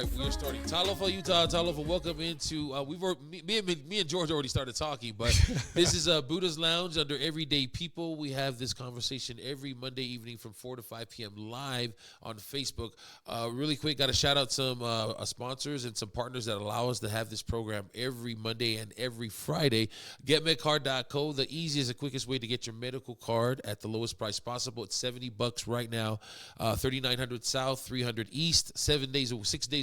right, we are starting. Talofa, Utah. Talofa, welcome into. Me and George already started talking, but this is Buddha's Lounge under Everyday People. We have this conversation every Monday evening from 4 to 5 p.m. live on Facebook. Really quick, got to shout out some sponsors and some partners that allow us to have this program every Monday and every Friday. GetMedCard.co, the easiest and quickest way to get your medical card at the lowest price possible. It's $70 right now. 3900 South, 300 East, 6 days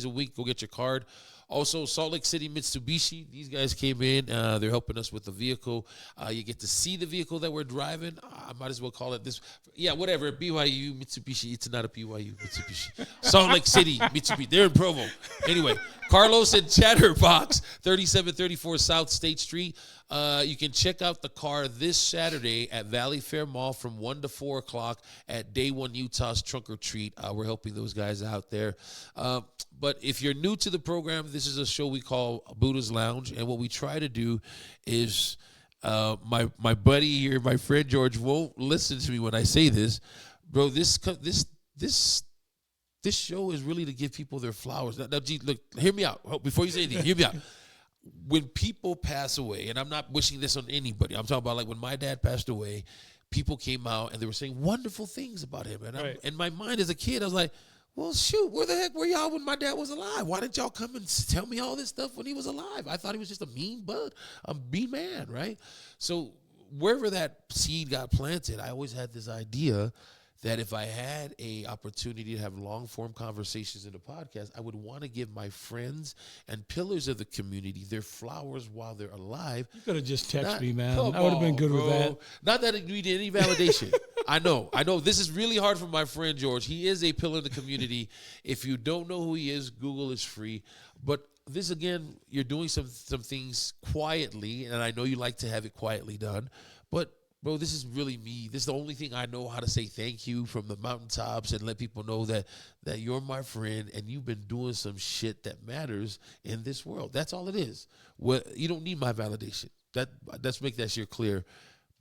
a week. Go get your card. Also, Salt Lake City Mitsubishi. These guys came in. They're helping us with the vehicle. You get to see the vehicle that we're driving. I might as well call it this. Yeah, whatever. BYU Mitsubishi. It's not a BYU Mitsubishi. Salt Lake City Mitsubishi. They're in Provo. Anyway, Carlos and Chatterbox, 3734 South State Street. You can check out the car this Saturday at Valley Fair Mall from 1 to 4 o'clock at Day One Utah's Trunk or Treat. We're helping those guys out there. But if you're new to the program, this is a show we call Buddha's Lounge. And what we try to do is my buddy here, my friend George, won't listen to me when I say this. Bro, this show is really to give people their flowers. Now, gee, look, hear me out. Before you say anything, hear me out. When people pass away, and I'm not wishing this on anybody, I'm talking about like when my dad passed away, people came out and they were saying wonderful things about him. And right. in my mind as a kid, I was like, well, shoot, where the heck were y'all when my dad was alive? Why didn't y'all come and tell me all this stuff when he was alive? I thought he was just a mean man, right? So wherever that seed got planted, I always had this idea that if I had a opportunity to have long-form conversations in a podcast, I would want to give my friends and pillars of the community their flowers while they're alive. You could have just texted me, man. I would have been good with that. Not that it needed any validation. I know. This is really hard for my friend George. He is a pillar of the community. If you don't know who he is, Google is free. But this, again, you're doing some things quietly, and I know you like to have it quietly done. But bro, this is really me. This is the only thing I know how to say thank you from the mountaintops and let people know that you're my friend and you've been doing some shit that matters in this world. That's all it is. You don't need my validation. Let's make that shit clear.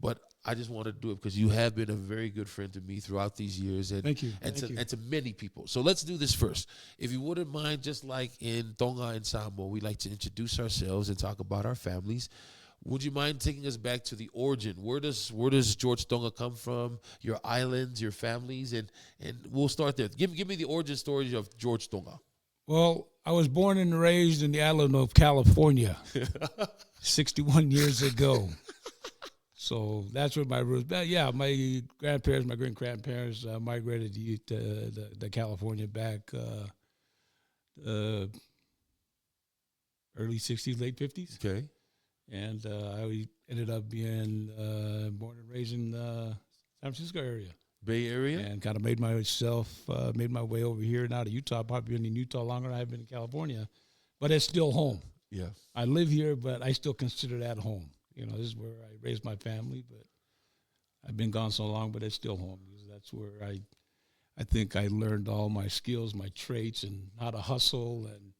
But I just want to do it because you have been a very good friend to me throughout these years. And, thank you. And to many people. So let's do this first. If you wouldn't mind, just like in Tonga and Samoa, we like to introduce ourselves and talk about our families. Would you mind taking us back to the origin? Where does George Tonga come from? Your islands, your families, and we'll start there. Give me the origin story of George Tonga. Well, I was born and raised in the island of California 61 years ago. So that's where my roots. Yeah, my grandparents, my great-grandparents migrated to California back early 60s, late 50s. Okay. And I ended up being born and raised in San Francisco area. Bay Area? And kind of made my way over here now to Utah. Probably been in Utah longer than I've been in California. But it's still home. Yeah. I live here, but I still consider that home. You know, this is where I raised my family, but I've been gone so long, but it's still home. That's where I think I learned all my skills, my traits, and how to hustle, and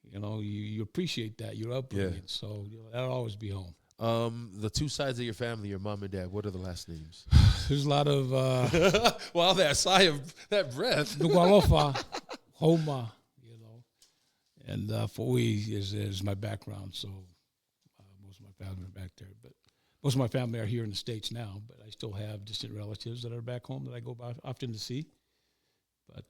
you know, you appreciate that, your upbringing. Yeah. So that'll always be home. The two sides of your family, your mom and dad, what are the last names? There's a lot of wow, that sigh of that breath. Nugualofa, Homa, you know, and Foi is my background. So most of my family are back there, but most of my family are here in the States now. But I still have distant relatives that are back home that I go by often to see. But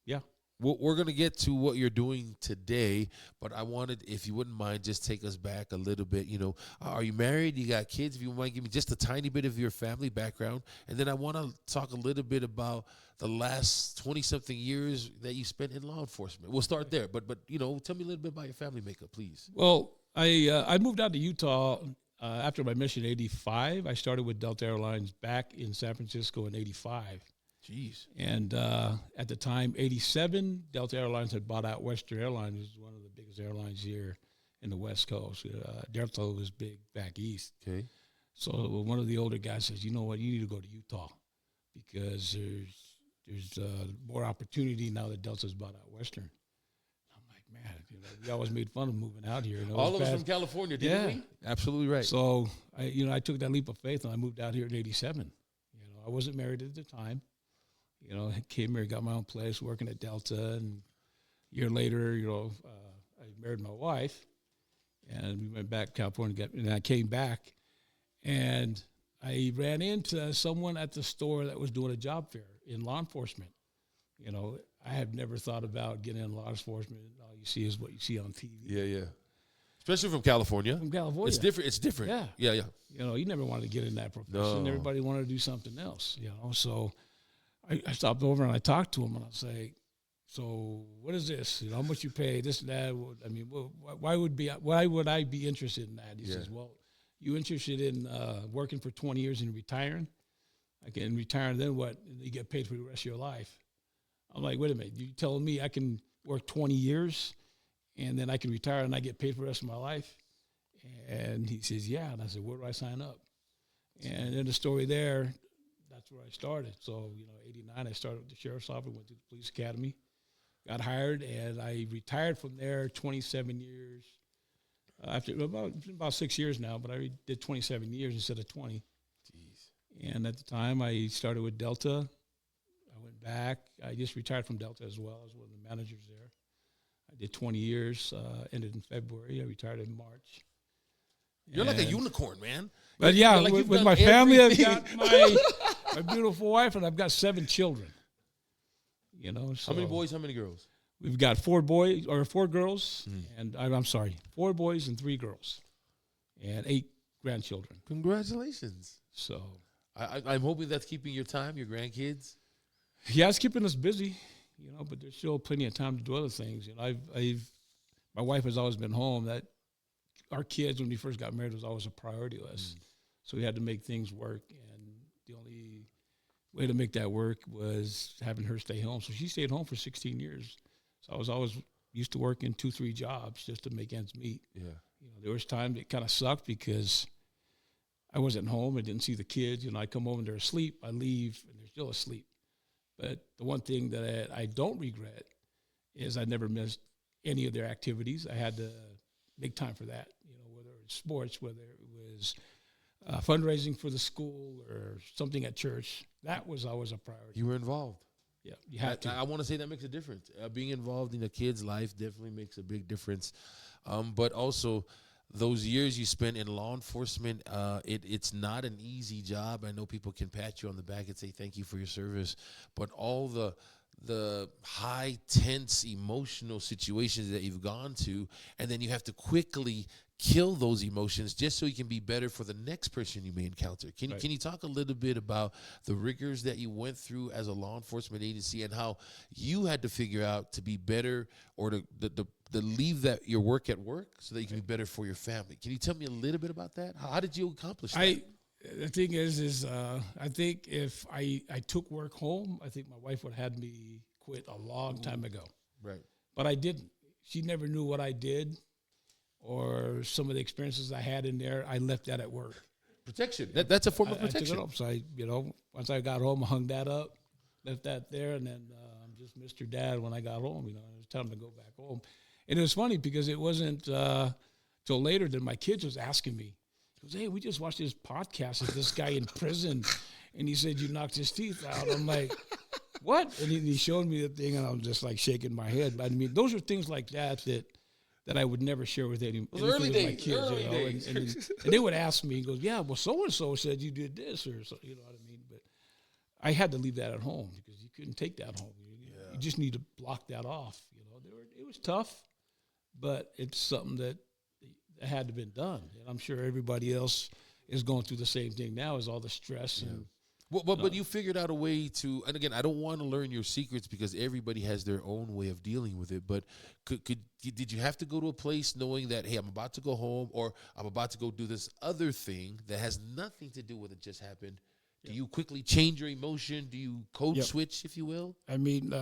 yeah. We're going to get to what you're doing today, but I wanted, if you wouldn't mind, just take us back a little bit. You know, are you married? You got kids? If you might give me just a tiny bit of your family background. And then I want to talk a little bit about the last 20-something years that you spent in law enforcement. We'll start there, but you know, tell me a little bit about your family makeup, please. Well, I moved out to Utah after my mission in 85. I started with Delta Airlines back in San Francisco in 85. Jeez. And at the time, 87, Delta Airlines had bought out Western Airlines, which is one of the biggest airlines here in the West Coast. Delta was big back east. Okay. So one of the older guys says, you know what, you need to go to Utah because there's more opportunity now that Delta's bought out Western. I'm like, man, you know, we always made fun of moving out here. You know, all of us from California, didn't we? Absolutely right. So, I took that leap of faith and I moved out here in 87. You know, I wasn't married at the time. You know, I came here, got my own place, working at Delta, and A year later, I married my wife, and we went back to California. And I came back, and I ran into someone at the store that was doing a job fair in law enforcement. I have never thought about getting in law enforcement. All you see is what you see on TV. Yeah. Especially from California. From California. It's different. Yeah. Yeah. You never wanted to get in that profession. No. Everybody wanted to do something else, So I stopped over and I talked to him and I say, so what is this? How much you pay, this and that? I mean, why would I be interested in that? He says, well, you interested in working for 20 years and retiring? I can retire, and then what? You get paid for the rest of your life. I'm like, wait a minute. You telling me I can work 20 years and then I can retire and I get paid for the rest of my life? And he says, yeah. And I said, where do I sign up? And in the story there, that's where I started. So, 89, I started with the sheriff's office, went to the police academy, got hired, and I retired from there 27 years. After about 6 years now, but I did 27 years instead of 20. Jeez. And at the time, I started with Delta. I went back. I just retired from Delta as well. I was one of the managers there. I did 20 years, ended in February. I retired in March. You're like a unicorn, man. But yeah, with my family, I've got my beautiful wife, and I've got 7 children. So how many boys, how many girls? We've got 4 girls, and I'm sorry, 4 boys and 3 girls, and 8 grandchildren. Congratulations. So I'm hoping that's keeping your time, your grandkids. Yeah, it's keeping us busy, but there's still plenty of time to do other things. My wife has always been home. That our kids, when we first got married, was always a priority to us. So we had to make things work, and the only way to make that work was having her stay home. So she stayed home for 16 years. So I was always used to working 2-3 jobs just to make ends meet. Yeah. There was times it kind of sucked because I wasn't home. I didn't see the kids. I come home and they're asleep. I leave and they're still asleep. But the one thing that I don't regret is I never missed any of their activities. I had to make time for that, whether it was sports, whether it was fundraising for the school or something at church. That was always a priority. You were involved. Yeah, you have to. I want to say that makes a difference. Being involved in a kid's life definitely makes a big difference. But also, those years you spent in law enforcement, it's not an easy job. I know people can pat you on the back and say thank you for your service, but all the high, tense, emotional situations that you've gone to, and then you have to quickly kill those emotions just so you can be better for the next person you may encounter. Can you talk a little bit about the rigors that you went through as a law enforcement agency and how you had to figure out to be better or to leave that your work at work so that you can be better for your family? Can you tell me a little bit about that? How did you accomplish that? The thing is I think if I took work home, I think my wife would have had me quit a long time ago. Right. But I didn't. She never knew what I did or some of the experiences I had in there. I left that at work. Protection. That's a form of protection. I took it up. So once I got home, I hung that up, left that there, and then just Mr. Dad when I got home. It was time to go back home. And it was funny because it wasn't till later that my kids was asking me. He goes, hey, we just watched this podcast of this guy in prison, and he said you knocked his teeth out. I'm like, what? And he showed me the thing, and I'm just like shaking my head. But I mean, those are things like that I would never share with any early days, my kids. And they would ask me, he goes, yeah, well, so-and-so said you did this, or so, you know what I mean? But I had to leave that at home because you couldn't take that home. You just need to block that off. It was tough, but it's something that had to been done. And I'm sure everybody else is going through the same thing now, is all the stress. And but you figured out a way to, and again, I don't want to learn your secrets because everybody has their own way of dealing with it, but did you have to go to a place knowing that, hey, I'm about to go home or I'm about to go do this other thing that has nothing to do with it just happened? Do you quickly change your emotion? Do you code switch, if you will? I mean,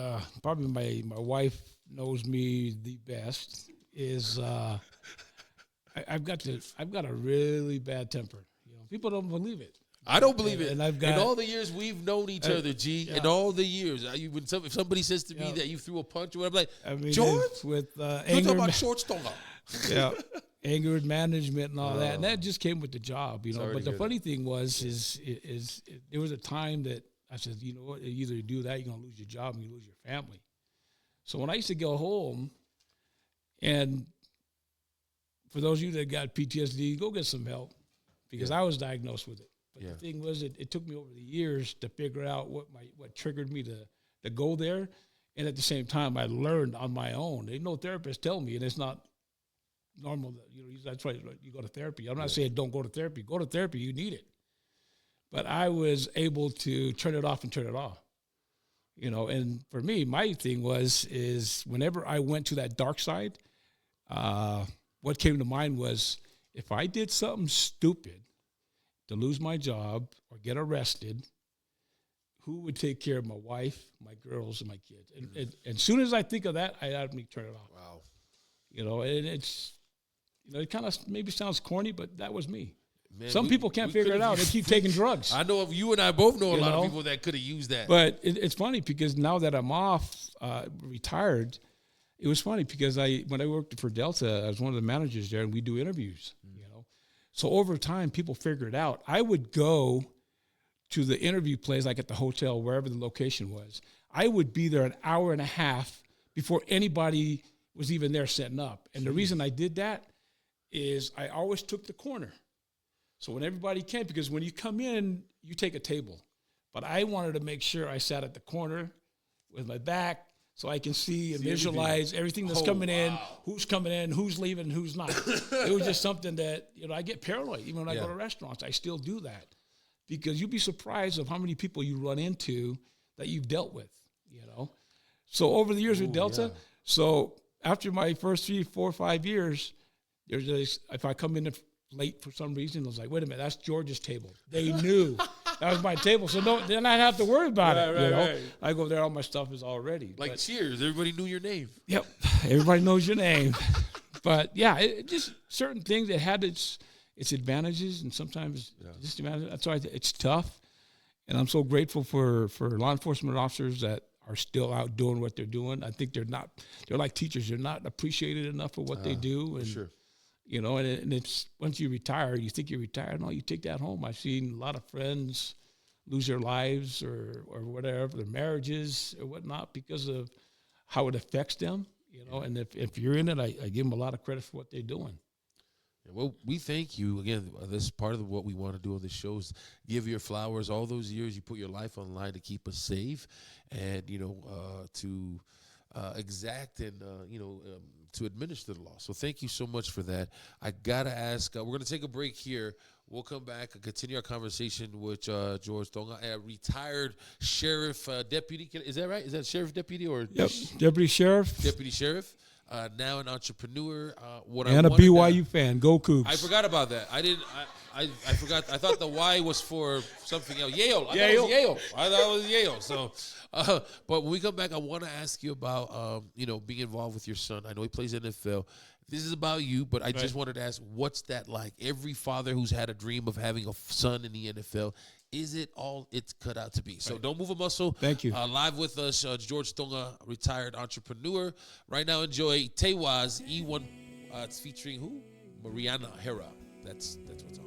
probably my wife knows me the best. Is I've got a really bad temper. People don't believe it. I don't believe it. And I've got, in all the years we've known each other, G. In all the years, if somebody says to me that you threw a punch or whatever, I'm like, George, with you're talking about short Tonga. Yeah, anger and management and all that, and that just came with the job, But the funny thing was, is there was a time that I said, you know what, you either do that, you're gonna lose your job, and you lose your family. So when I used to go home, and for those of you that got PTSD, go get some help, because I was diagnosed with it. But the thing was, it took me over the years to figure out what triggered me to go there. And at the same time, I learned on my own. There's no therapist tell me, and it's not normal that, that's why you go to therapy. I'm not saying don't go to therapy. Go to therapy, you need it. But I was able to turn it off and turn it off. And for me, my thing is whenever I went to that dark side, what came to mind was, if I did something stupid to lose my job or get arrested, who would take care of my wife, my girls, and my kids? And as soon as I think of that, I automatically turn it off. Wow. And it's, it kind of maybe sounds corny, but that was me. Man, Some people can't figure it out. They keep taking drugs. I know you and I both know a lot of people that could have used that. But it's funny, because now that I'm off, retired, it was funny because when I worked for Delta, I was one of the managers there, and we do interviews. So over time, people figured it out. I would go to the interview place, like at the hotel, wherever the location was. I would be there an hour and a half before anybody was even there setting up. And the reason I did that is I always took the corner. So when everybody came, because when you come in, you take a table. But I wanted to make sure I sat at the corner with my back so I can see and visualize everything that's coming in, who's leaving, who's not. It was just something that, I get paranoid. Even when I go to restaurants, I still do that. Because you'd be surprised of how many people you run into that you've dealt with, So over the years with Delta, so after my first 3, 4, 5 years, if I come in late for some reason, I was like, wait a minute, that's George's table. They knew that was my table, so then I have to worry about it. Right. I go there, all my stuff is all ready. Cheers, everybody knew your name. Yep, everybody knows your name. But it just certain things that had its advantages, and sometimes disadvantages. That's why it's tough. And I'm so grateful for law enforcement officers that are still out doing what they're doing. I think they're like teachers. They're not appreciated enough for what they do. And, sure. And it's, once you retire, you think you're retired. No, you take that home. I've seen a lot of friends lose their lives or whatever, their marriages or whatnot, because of how it affects them. And if you're in it, I give them a lot of credit for what they're doing. Well, we thank you. Again, this is part of what we want to do on this show is give your flowers. All those years you put your life on the line to keep us safe and, to exact and, to administer the law. So thank you so much for that. I got to ask, we're going to take a break here. We'll come back and continue our conversation with George Tonga, a retired sheriff deputy. Is that right? Is that sheriff deputy or? Yep, deputy sheriff. Deputy sheriff. Now an entrepreneur. And a BYU fan. Go Cougs. I forgot about that. I forgot. I thought the Y was for something else. Yale. I thought it was Yale. So, but when we come back, I want to ask you about, being involved with your son. I know he plays NFL. This is about you, but I just wanted to ask, what's that like? Every father who's had a dream of having a son in the NFL, is it all it's cut out to be? So don't move a muscle. Thank you. Live with us, George Tonga, retired entrepreneur. Right now, enjoy TAWAZ E1. It's featuring who? Mereana, HERA. That's what's on.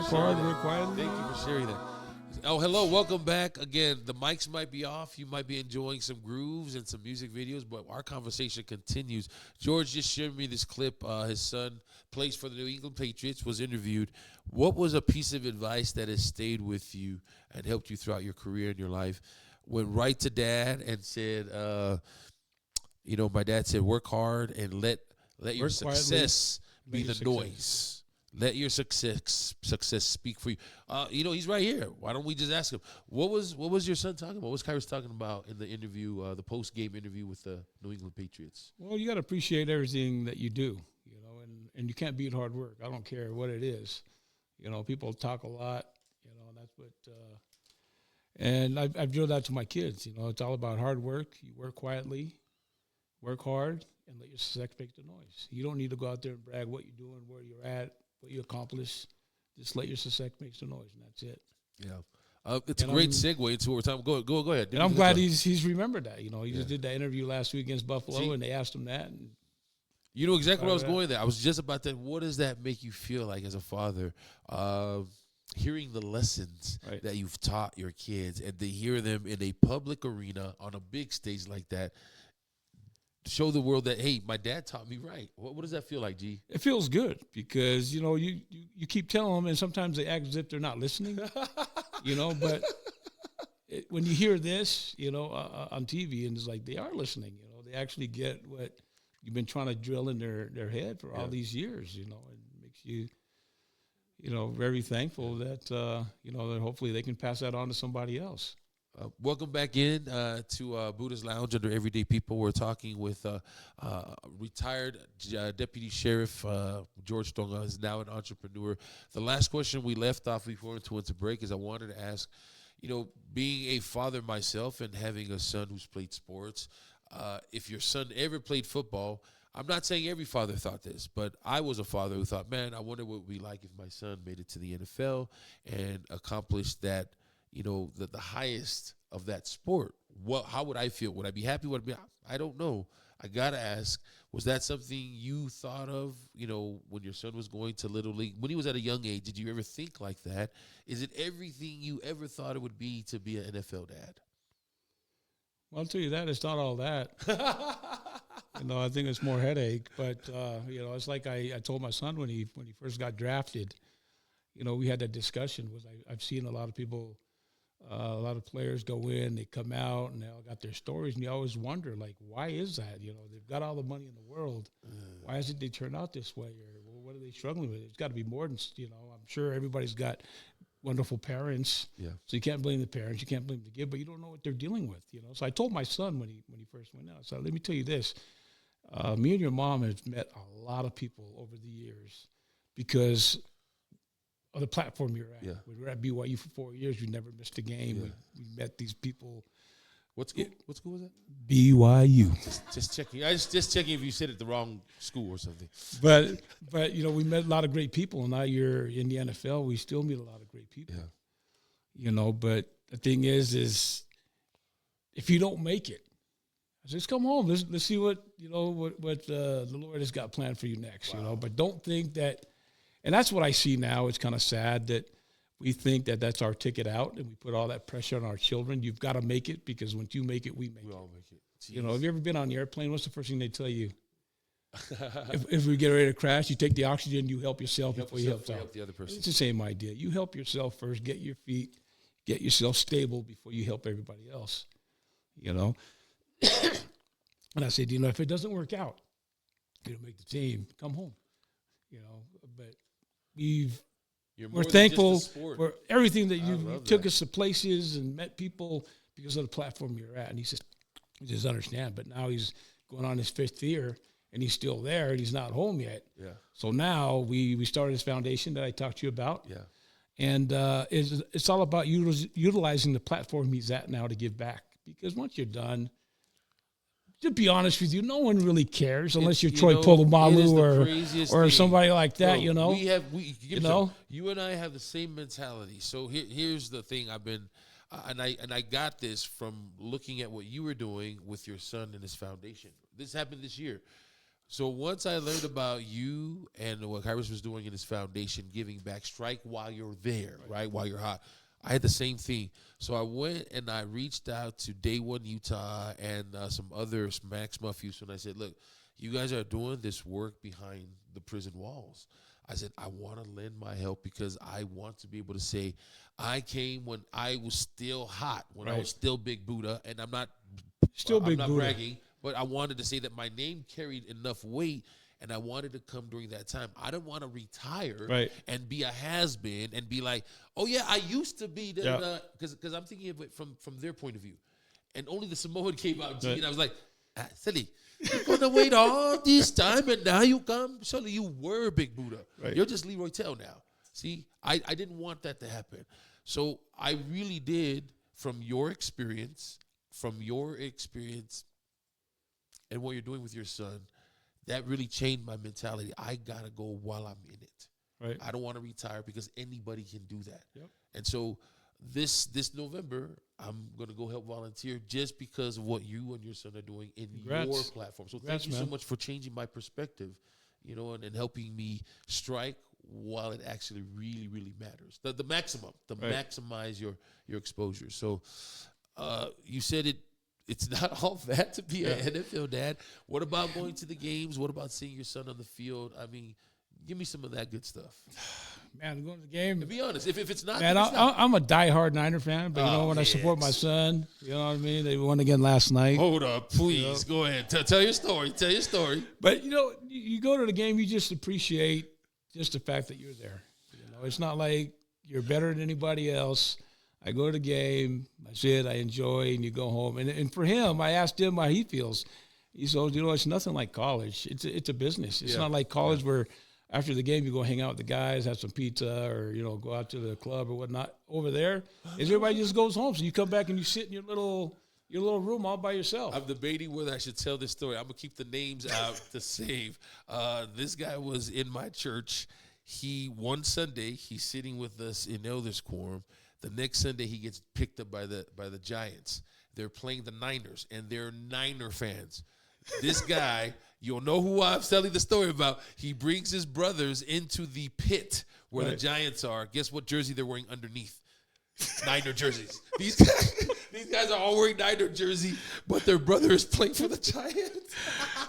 hard, work quietly. Thank you for sharing that. Oh, hello. Welcome back. Again, the mics might be off. You might be enjoying some grooves and some music videos, but our conversation continues. George just shared me this clip. His son plays for the New England Patriots, was interviewed. What was a piece of advice that has stayed with you and helped you throughout your career and your life? Went right to dad and said, my dad said, work hard and let your success be the noise. Let your success speak for you. He's right here. Why don't we just ask him? What was your son talking about? What was Kyrus talking about in the interview, the post-game interview with the New England Patriots? Well, you got to appreciate everything that you do, and you can't beat hard work. I don't care what it is. People talk a lot, and that's what and I've drilled that to my kids. It's all about hard work. You work quietly, work hard, and let your success make the noise. You don't need to go out there and brag what you're doing, where you're at, what you accomplish. Just let your success make the noise, and that's it. Yeah. It's a great segue into what we're talking. Go ahead. And I'm glad he's remembered that. He just did that interview last week against Buffalo, and they asked him that. And you know exactly where I was going there. I was just about to. What does that make you feel like as a father? Hearing the lessons that you've taught your kids and to hear them in a public arena on a big stage like that, show the world that, hey, my dad taught me right. What does that feel like, G? It feels good because, you keep telling them, and sometimes they act as if they're not listening, but when you hear this, on TV, and it's like they are listening, they actually get what you've been trying to drill in their head for all these years, it makes you, very thankful that, that hopefully they can pass that on to somebody else. Welcome back in to Budah's Lounge under Everyday People. We're talking with retired Deputy Sheriff George Tonga, who's now an entrepreneur. The last question we left off before we went to break is I wanted to ask, being a father myself and having a son who's played sports, if your son ever played football, I'm not saying every father thought this, but I was a father who thought, man, I wonder what it would be like if my son made it to the NFL and accomplished that, the highest of that sport. How would I feel? Would I be happy? I don't know. I got to ask, was that something you thought of, when your son was going to Little League? When he was at a young age, did you ever think like that? Is it everything you ever thought it would be to be an NFL dad? Well, I'll tell you that. It's not all that. I think it's more headache. But, it's like I told my son when he first got drafted, we had that discussion. I've seen a lot of people, a lot of players go in, they come out, and they all got their stories, and you always wonder, like, why is that? They've got all the money in the world. Why is it they turn out this way? Or what are they struggling with? It's got to be more than, I'm sure everybody's got wonderful parents. Yeah. So you can't blame the parents, you can't blame the kid, but you don't know what they're dealing with, So I told my son when he first went out, so let me tell you this. Me and your mom have met a lot of people over the years because of the platform you're at. Yeah. We were at BYU for 4 years. We never missed a game. Yeah. We met these people. What school? What school was that? BYU. Just checking. I just checking if you said it the wrong school or something. But we met a lot of great people, and now you're in the NFL. We still meet a lot of great people. Yeah. But the thing is if you don't make it, just come home. Let's see what the Lord has got planned for you next. Wow. But don't think that. And that's what I see now. It's kind of sad that we think that that's our ticket out, and we put all that pressure on our children. You've got to make it, because once you make it, we make it. We all make it. Jeez. Have you ever been on the airplane? What's the first thing they tell you? if we get ready to crash, you take the oxygen, you help yourself before you help the other person. It's the same idea. You help yourself first, get your feet, get yourself stable before you help everybody else. And I said, if it doesn't work out, you don't make the team, come home. But we're thankful for everything that you took us to places and met people because of the platform you're at. And he just understand. But now he's going on his 5th year, and he's still there, and he's not home yet. Yeah. So now we started this foundation that I talked to you about. Yeah. And it's all about utilizing the platform he's at now to give back. Because once you're done, to be honest with you, no one really cares unless you're Troy Polamalu or somebody like that, You and I have the same mentality. So here's the thing. I've been, and I got this from looking at what you were doing with your son and his foundation. This happened this year. So once I learned about you and what Kairos was doing in his foundation, giving back, strike while you're there, right? While you're hot. I had the same thing. So I went and I reached out to Day One Utah and some other Max Muffies, and I said, look, you guys are doing this work behind the prison walls. I said, I want to lend my help because I want to be able to say, I came when I was still hot, when I was still Big Budah, and I'm not Big Budah. bragging, but I wanted to say that my name carried enough weight, and I wanted to come during that time. I didn't want to retire and be a has-been and be like, oh, yeah, I used to be, because I'm thinking of it from their point of view. And only the Samoan came out, and I was like, silly. You're going to wait all this time, and now you come? Surely you were Big Budah. You're just Leroy Te'o now. See, I didn't want that to happen. So I really did, from your experience, and what you're doing with your son, that really changed my mentality. I got to go while I'm in it. I don't want to retire because anybody can do that. And so this November, I'm going to go help volunteer just because of what you and your son are doing in your platform. So thank you so much for changing my perspective, and helping me strike while it actually really, really matters. The maximum, maximize your exposure. So you said it's not all that to be an NFL dad. What about going to the games? What about seeing your son on the field? I mean, give me some of that good stuff. Man, going to the game. To be honest, if it's not, man, I'm a diehard Niner fan, but when I support my son, you know what I mean? They won again last night. Hold up, please. Go ahead. Tell your story. Tell your story. But, you go to the game, you just appreciate just the fact that you're there. It's not like you're better than anybody else. I go to the game, I see it, I enjoy, and you go home. And for him, I asked him how he feels. He said, it's nothing like college. It's a business. It's not like college where after the game you go hang out with the guys, have some pizza, or go out to the club or whatnot. Over there, everybody just goes home. So you come back and you sit in your little room all by yourself. I'm debating whether I should tell this story. I'm gonna keep the names out to save. This guy was in my church. One Sunday he's sitting with us in elders quorum. The next Sunday, he gets picked up by the Giants. They're playing the Niners, and they're Niner fans. This guy, you'll know who I'm telling the story about. He brings his brothers into the pit where the Giants are. Guess what jersey they're wearing underneath? Niner jerseys. These guys are all wearing Niner jersey, but their brother is playing for the Giants.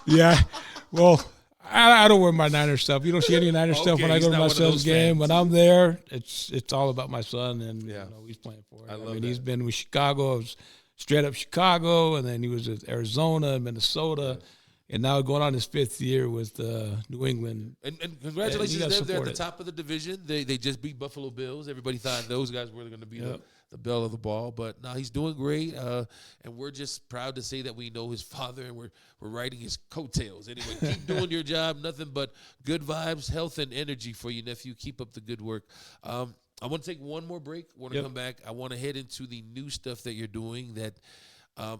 Yeah, well, I don't wear my Niner stuff. You don't see any Niner stuff when I go to my son's game. When I'm there, it's all about my son, and he's playing for it. I mean, he's been with Chicago, straight up Chicago, and then he was with Arizona, Minnesota, and now going on his 5th year with New England. And congratulations to them. They're at the top of the division. They just beat Buffalo Bills. Everybody thought those guys were going to be the belle of the ball, but no, he's doing great, and we're just proud to say that we know his father, and we're riding his coattails. Anyway, keep doing your job. Nothing but good vibes, health, and energy for you, nephew. Keep up the good work. I want to take one more break. Want to come back. I want to head into the new stuff that you're doing that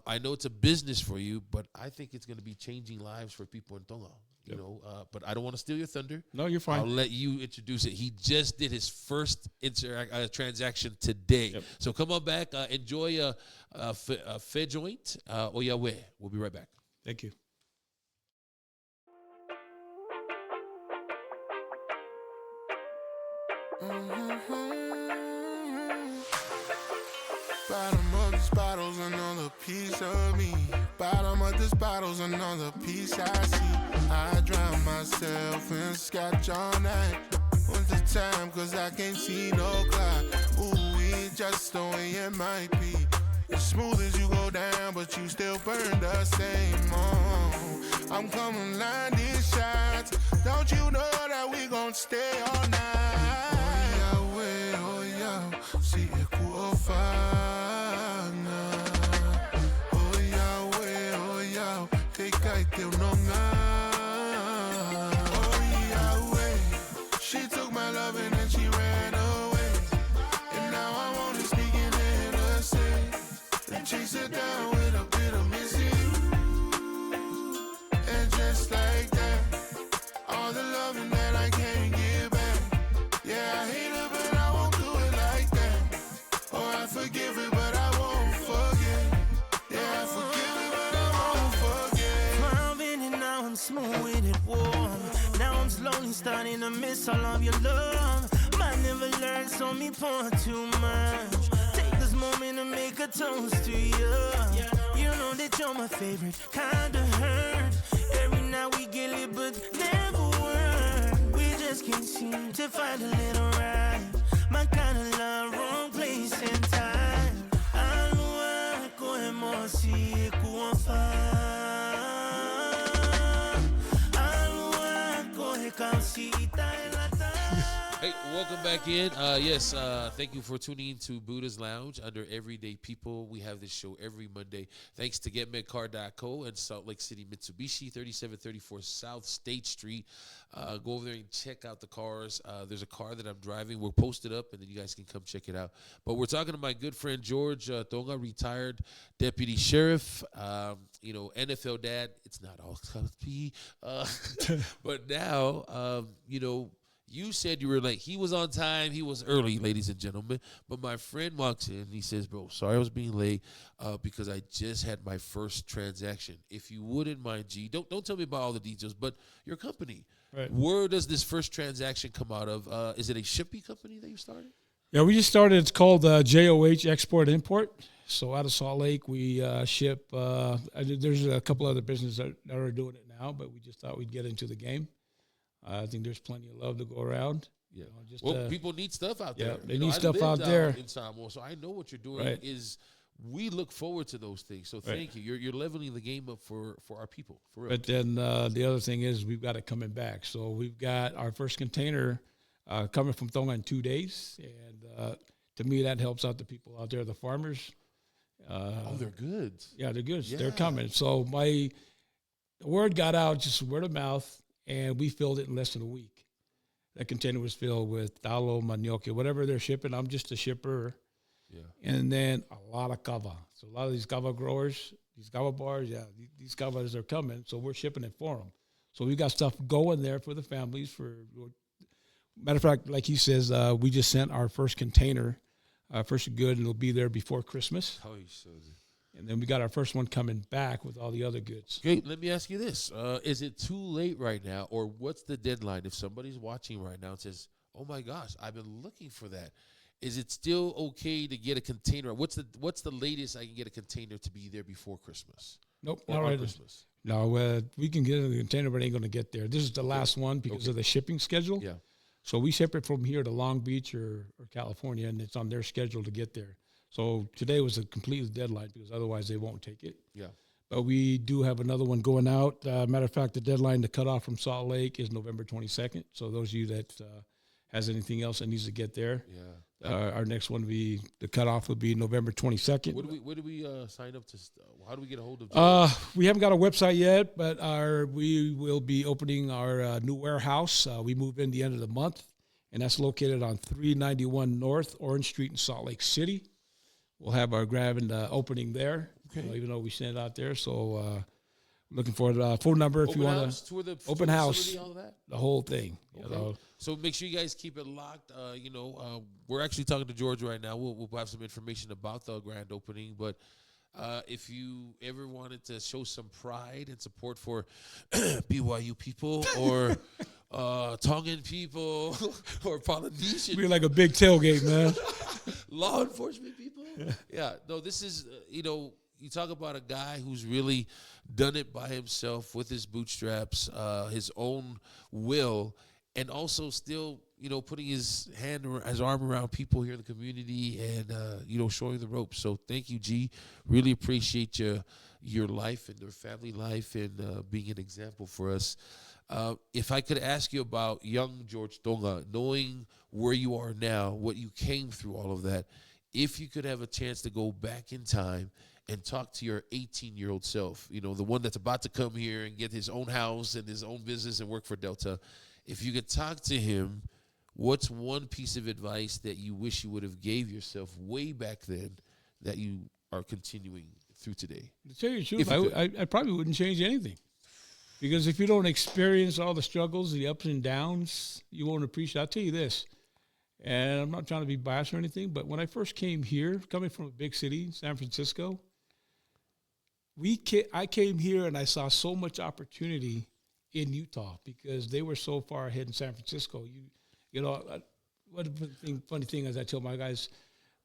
I know it's a business for you, but I think it's going to be changing lives for people in Tonga. But I don't want to steal your thunder. No, you're fine. I'll let you introduce it. He just did his first transaction today. So come on back. Enjoy a Fe Joint, OIAUE. We'll be right back. Thank you. Bottom of this bottle's another piece of me. Bottom of this bottle's another piece I see. I drown myself in scotch all night. When's the time? Cause I can't see no clock. Ooh, it's just the way it might be. As smooth as you go down, but you still burn the same. I'm coming line these shots. Don't you know that we gon' stay all night? Oh yeah, oh yeah. See it cool fire. Teu nome. Oh yeah, wait. She took my loving and she ran away. And now I wanna speak in innocence and chase her down with a bit of missing. And just like that, all the loving that I can't give back. Yeah, I hate her, but I won't do it like that. Or I forgive her, but I won't forget. Yeah, I forgive her, but I won't forget. me starting to miss all of your love. Might never learn, so me pour too much. Take this moment to make a toast to you. You know that you're my favorite, kinda hurt. Every night we get lit, but never work. We just can't seem to find a little right. My kind of love, wrong place and time. I know I go ahead, more see, go on fire. Hey, welcome back in. Yes, thank you for tuning in to Budah's Lounge under Everyday People. We have this show every Monday. Thanks to GetMedCar.co and Salt Lake City Mitsubishi, 3734 South State Street. Go over there and check out the cars. There's a car that I'm driving. We'll post it up, and then you guys can come check it out. But we're talking to my good friend George Tonga, retired deputy sheriff. NFL dad. It's not all copy. But now, you said you were late. He was on time. He was early, ladies and gentlemen. But my friend walks in. He says, bro, sorry I was being late because I just had my first transaction. If you wouldn't mind, G, don't tell me about all the details, but your company. Right. Where does this first transaction come out of? Is it a shipping company that you started? Yeah, we just started. It's called J.O.H Export Import. So out of Salt Lake, we ship. There's a couple other businesses that are doing it now, but we just thought we'd get into the game. I think there's plenty of love to go around. Yeah. People need stuff out there. Yeah, they need stuff out there. In Samoa, so I know what you're doing Right. is we look forward to those things. So thank you. You're leveling the game up for our people, for real. But then the other thing is we've got it coming back. So we've got our first container coming from Tonga in 2 days. And to me, that helps out the people out there, the farmers. They're good. Yeah, they're good. Yeah. They're coming. So the word got out, just word of mouth, and we filled it in less than a week. That container was filled with talo, manioke, whatever they're shipping. I'm just a shipper. Yeah. And then a lot of kava. So a lot of these kava growers, these kava bars, these kavas are coming. So we're shipping it for them. So we got stuff going there for the families. Matter of fact, like he says, we just sent our first container, first good, and it'll be there before Christmas. Oh, you so good. And then we got our first one coming back with all the other goods. Okay, let me ask you this. Is it too late right now, or what's the deadline? If somebody's watching right now and says, oh, my gosh, I've been looking for that, is it still okay to get a container? What's the latest I can get a container to be there before Christmas? Nope, or not right. Christmas? No, we can get a container, but it ain't going to get there. This is the last one because of the shipping schedule. Yeah. So we ship it from here to Long Beach or California, and it's on their schedule to get there. So today was a complete deadline because otherwise they won't take it. Yeah. But we do have another one going out. Matter of fact, the deadline to cut off from Salt Lake is November 22nd. So those of you that has anything else that needs to get there, our next one the cutoff will be November 22nd. Where do we sign up to? How do we get a hold of? We haven't got a website yet, but we will be opening our new warehouse. We move in the end of the month, and that's located on 391 North Orange Street in Salt Lake City. We'll have our grand opening there, even though we send it out there. So looking for the phone number if you want to. Open house, all that? the whole thing. Okay. You know. So make sure you guys keep it locked. We're actually talking to George right now. We'll have some information about the grand opening. But if you ever wanted to show some pride and support for BYU people or Tongan people or Polynesian, We're like a big tailgate, man. law enforcement people. Yeah. No, this is, you talk about a guy who's really done it by himself with his bootstraps, his own will, and also still, putting his arm around people here in the community and, showing the ropes. So thank you, G. Really appreciate your life and your family life and being an example for us. If I could ask you about young George Tonga, knowing where you are now, what you came through, all of that, if you could have a chance to go back in time and talk to your 18-year-old self, the one that's about to come here and get his own house and his own business and work for Delta, if you could talk to him, what's one piece of advice that you wish you would have gave yourself way back then that you are continuing through today? To tell you the truth, I probably wouldn't change anything. Because if you don't experience all the struggles, the ups and downs, you won't appreciate. I'll tell you this, and I'm not trying to be biased or anything, but when I first came here, coming from a big city, San Francisco, I came here and I saw so much opportunity in Utah because they were so far ahead in San Francisco. What a funny thing is I tell my guys,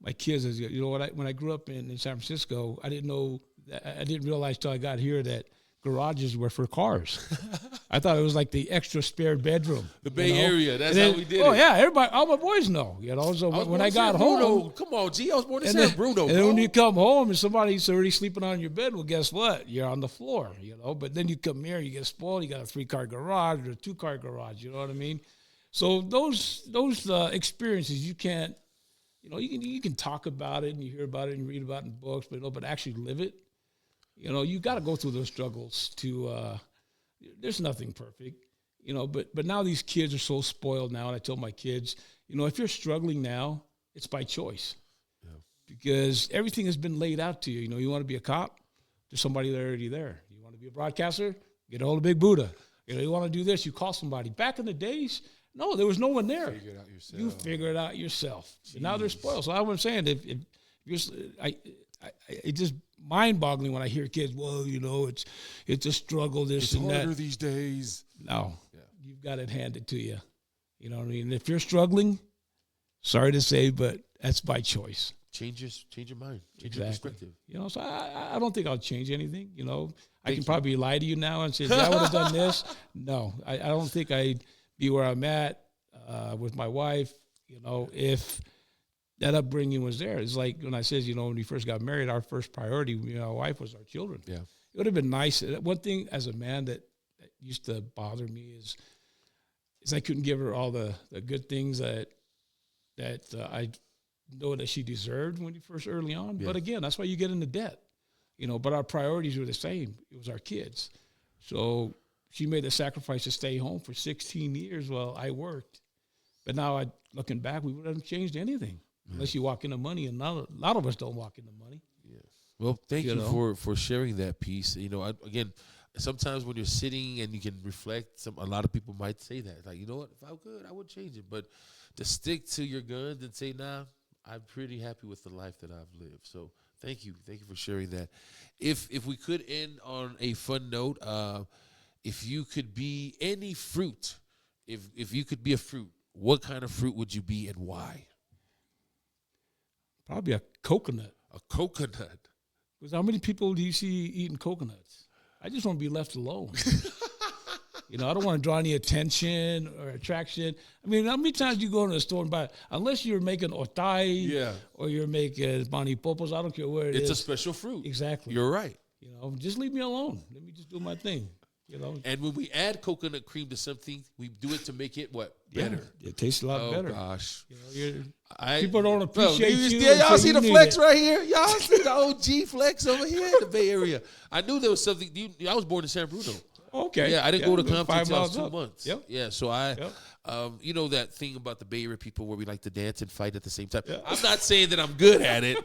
my kids is, when I grew up in San Francisco, I didn't realize till I got here that garages were for cars. I thought it was like the extra spare bedroom. The Bay Area, that's how we did it. Oh, yeah, everybody, all my boys know, So when I got home. Come on, G, I was born in San Bruno. And then when you come home and somebody's already sleeping on your bed, well, guess what? You're on the floor, But then you come here, you get spoiled, you got a 3-car garage or a 2-car garage, you know what I mean? So those experiences, you can't, you can talk about it and you hear about it and you read about it in books, but actually live it. You got to go through those struggles to, there's nothing perfect, but now these kids are so spoiled now. And I tell my kids, if you're struggling now, it's by choice because everything has been laid out to you. You want to be a cop, there's somebody already there. You want to be a broadcaster, get a hold of Big Budah. You want to do this, you call somebody. Back in the days, no, there was no one there. Figure it out yourself. You figure it out yourself. Now they're spoiled. So I was saying, if you're, it's just mind-boggling when I hear kids. Well, it's a struggle. This it's and harder that. These days. No, you've got it handed to you. You know what I mean? If you're struggling, sorry to say, but that's by choice. Change your mind. Change your perspective. So I don't think I'll change anything. I can probably lie to you now and say, I would have done this. No, I don't think I'd be where I'm at with my wife, if that upbringing was there. It's like when I says, when we first got married, our first priority, my wife, was our children. Yeah. It would have been nice. One thing as a man that used to bother me is I couldn't give her all the good things that I know that she deserved when you first early on. Yeah. But again, that's why you get into debt, but our priorities were the same. It was our kids. So she made the sacrifice to stay home for 16 years while I worked. But now, looking back, we wouldn't have changed anything unless you walk into money, and a lot of us don't walk into money. Yeah. Well, thank you for sharing that piece. Again, sometimes when you're sitting and you can reflect, a lot of people might say that. Like, if I could, I would change it. But to stick to your guns and say, nah, I'm pretty happy with the life that I've lived. So thank you. Thank you for sharing that. If we could end on a fun note, if you could be any fruit, if you could be a fruit, what kind of fruit would you be and why? Probably a coconut. A coconut. Because how many people do you see eating coconuts? I just want to be left alone. I don't want to draw any attention or attraction. I mean, how many times do you go into the store and buy, unless you're making otai or you're making manipopos, I don't care where it is. It's a special fruit. Exactly. You're right. Just leave me alone. Let me just do my thing. And when we add coconut cream to something, we do it to make it what? Better. Yeah, it tastes a lot better. Oh, gosh. People don't appreciate you. Y'all see the flex right here? Y'all see the OG flex over here in the Bay Area? I knew there was something. I was born in San Bruno. Okay. Yeah, I didn't go to Compton until I was 2 months. Yep. Yeah, so that thing about the Bay Area people where we like to dance and fight at the same time. Yeah. I'm not saying that I'm good at it.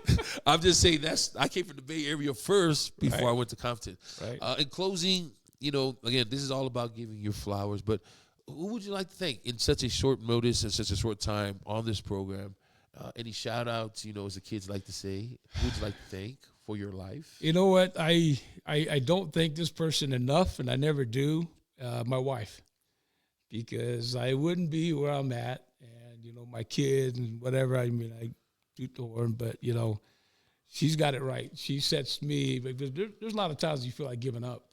I'm just saying I came from the Bay Area first before I went to Compton. Right. In closing, again, this is all about giving your flowers, but who would you like to thank in such a short notice and such a short time on this program? Any shout outs, as the kids like to say, who would you like to thank for your life? You know what? I don't thank this person enough, and I never do, my wife, because I wouldn't be where I'm at, and, my kids and whatever. I mean, I toot the horn, but, she's got it right. She sets me, because there's a lot of times you feel like giving up.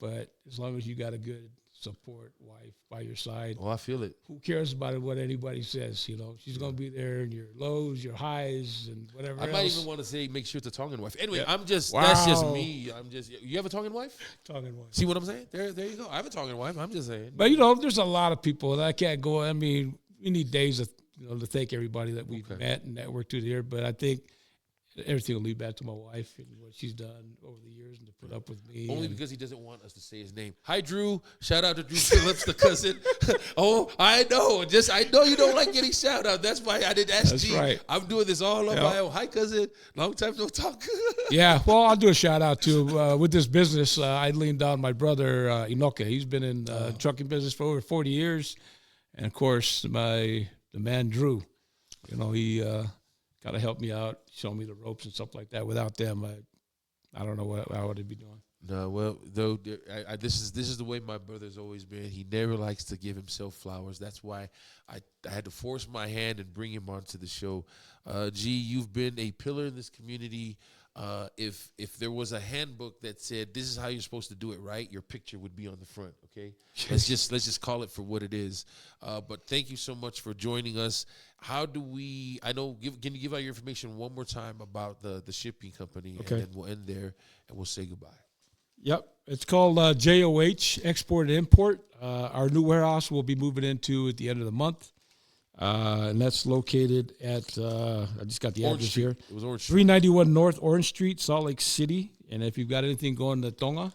But as long as you got a good support wife by your side. Oh, I feel it. Who cares about what anybody says? She's going to be there in your lows, your highs, and whatever else. I might even want to say, make sure it's a Tongan wife. Anyway, that's just me. You have a Tongan wife? Tongan wife. See what I'm saying? There you go. I have a Tongan wife. I'm just saying. But, there's a lot of people that I can't go. I mean, we need days of, to thank everybody that we've met and networked through here. But I think everything will lead back to my wife and what she's done over the years and to put up with me. Only because he doesn't want us to say his name. Hi, Drew. Shout out to Drew Phillips, the cousin. Oh, I know. I know you don't like getting shout out. That's why I didn't ask That's G. Right. I'm doing this all on my own. Hi, cousin. Long time no talk. Yeah. Well, I'll do a shout out to with this business. I leaned on my brother Inoke. He's been in trucking business for over 40 years, and of course the man Drew. He got to help me out, show me the ropes and stuff like that. Without them, I don't know what I would be doing. No, well, though, this is the way my brother's always been. He never likes to give himself flowers. That's why I had to force my hand and bring him onto the show. G, you've been a pillar in this community. If there was a handbook that said this is how you're supposed to do it right, your picture would be on the front. Okay, let's just call it for what it is. But thank you so much for joining us. How do we? I know. Can you give out your information one more time about the shipping company, Okay. and then we'll end there and we'll say goodbye. Yep, it's called J.O.H Export and Import. Our new warehouse will be moving into at the end of the month, and that's located at I just got the Orange address Street. here. It was Orange Street. 391 North Orange Street, Salt Lake City. And if you've got anything going to Tonga,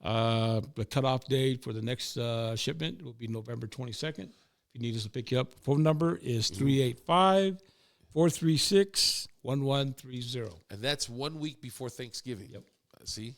the cutoff date for the next shipment will be November 22nd. If you need us to pick you up, phone number is 385-436-1130. And that's 1 week before Thanksgiving. Yep. See?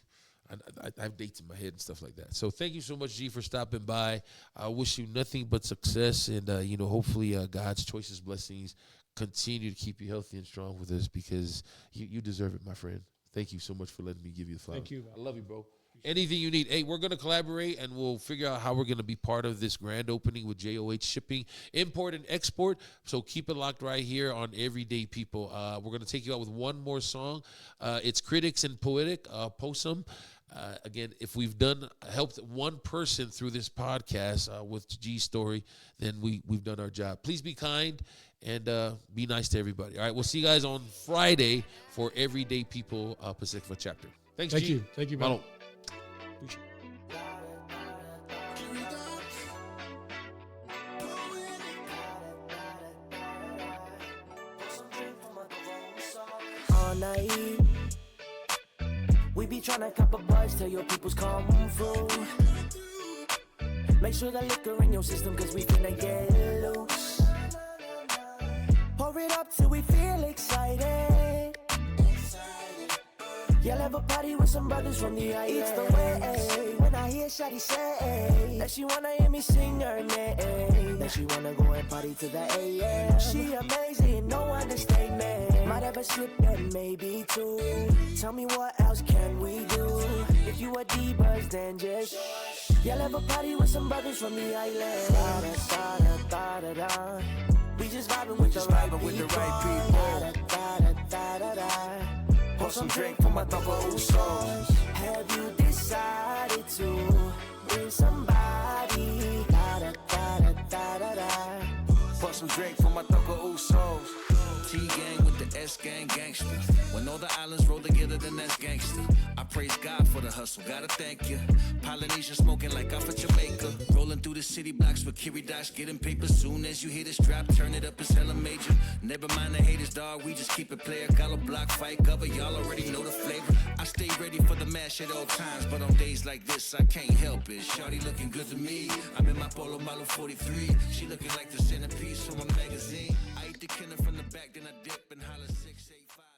I have dates in my head and stuff like that. So thank you so much, G, for stopping by. I wish you nothing but success. And, hopefully God's choices, blessings continue to keep you healthy and strong with us because you deserve it, my friend. Thank you so much for letting me give you the flowers. Thank you. I love you, bro. Anything you need. Hey, we're going to collaborate, and we'll figure out how we're going to be part of this grand opening with J.O.H Shipping, Import, and Export. So keep it locked right here on Everyday People. We're going to take you out with one more song. It's Critics and Poetic, Posum. Again, if we've helped one person through this podcast with G's story, then we've done our job. Please be kind and be nice to everybody. All right, we'll see you guys on Friday for Everyday People Pacifica chapter. Thanks, Thank G. you. Thank you, man. Malo. All night, we be tryna cop a buzz till your peoples come through. Make sure the liquor in your system, cause we finna get loose. Pour it up till we feel excited. You'll have a party with some brothers from the island. It's the way when I hear Shawty say that she wanna hear me sing her name, that she wanna go and party to the AM. She amazing, no understatement. Might have a slip and maybe two. Tell me what else can we do? If you a D-Buzz, then just you'll have a party with some brothers from the island. Da-da-da-da-da-da. We just vibing with the right people. Pour some drink for my Tonga Usos. Have you decided to bring somebody? Da-da-da-da-da-da. Pour some drink for my Tonga Usos. T-gang with the S-gang gangster. When all the islands roll together, then that's gangster. I praise God for the hustle, gotta thank you. Polynesian smoking like I'm from Jamaica. Rolling through the city blocks with Kiridox, getting paper. Soon as you hear this drop, turn it up, it's hella major. Never mind the haters, dog, we just keep it player. Got a block fight cover, y'all already know the flavor. I stay ready for the mash at all times, but on days like this, I can't help it. Shawty looking good to me. I'm in my Polo Malo 43. She looking like the centerpiece from a magazine. I eat the killer from the back, then I dip and holler 685.